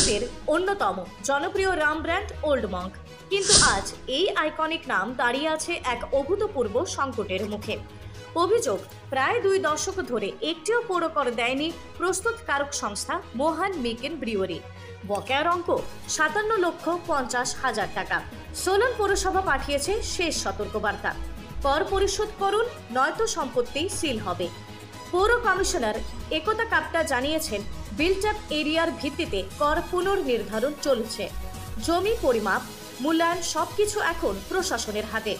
ভারতের অন্যতম জনপ্রিয় রাম ব্র্যান্ড ওল্ড মঙ্ক, কিন্তু আজ এই আইকনিক নাম দাঁড়িয়ে আছে এক অভূতপূর্ব সংকটের মুখে। অভিযোগ, প্রায় 2 দশক ধরে একটিও পৌর কর দেয়নি প্রস্তুতকারক সংস্থা মোহান মেকিন ব্রিউয়ারি। বকেয়ার অঙ্ক 57,50,000 টাকা। সোলান পৌরসভা পাঠিয়েছে শেষ সতর্কবার্তা, কর পরিশোধ করুন নয়তো সম্পত্তি সিল হবে। পৌর কমিশনার একতা কাপ্তা জানিয়েছেন, বিল্ট আপ এরিয়ার ভিত্তিতে কর পুনর্নির্ধারণ চলছে। জমি পরিমাপ, মূল্যায়ন সবকিছু এখন প্রশাসনের হাতে।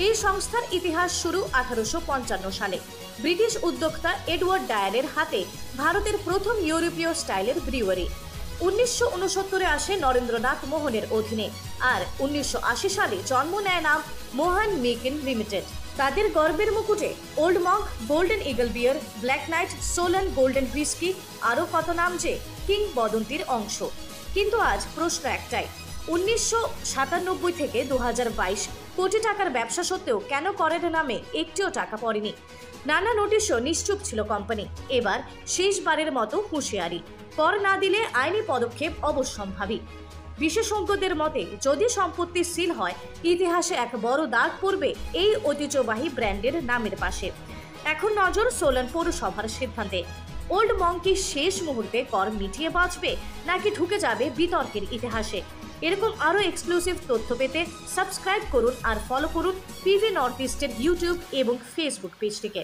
এই সংস্থার ইতিহাস শুরু 1855 সালে ব্রিটিশ উদ্যোক্তা এডওয়ার্ড ডায়ারের হাতে ভারতের প্রথম ইউরোপীয় স্টাইলের ব্রিউয়ারি। 1969 আসে নরেন্দ্রনাথ মোহনের অধীনে, আর 1980 সালে জন্ম নেয় নাম মোহান মেকিন লিমিটেড। তাদের গর্বের মুকুটে Old Monk, Golden Eagle beer, Black Knight, Solan Golden whisky, আরও কত নাম যে কিংবদন্তির অংশ। কিন্তু আজ প্রশ্ন একটাই, 1997 থেকে 2022 কোটি টাকার ব্যবসা সত্ত্বেও কেন করের নামে একটিও টাকা পড়েনি? নানা নোটিশও নিশ্চুপ ছিল কোম্পানি। এবার শেষবারের মতো হুঁশিয়ারি, কর না দিলে আইনি পদক্ষেপ অবশ্যম্ভাবী। বিশেষজ্ঞদের মতে, যদি সম্পত্তি সিল হয়, ইতিহাসে এক বড় দাগ পড়বে এই ঐতিহ্যবাহী ব্র্যান্ডের নামের পাশে। এখন নজর সোলান পৌরসভার সিদ্ধান্তে। ওল্ড মঙ্ক কি শেষ মুহূর্তে কর মিটিয়ে বাঁচবে, নাকি ঢুকে যাবে বিতর্কের ইতিহাসে? এরকম আরও এক্সক্লুসিভ তথ্য পেতে সাবস্ক্রাইব করুন আর ফলো করুন পিভি নর্থ ইস্টের ইউটিউব এবং ফেসবুক পেজটিকে।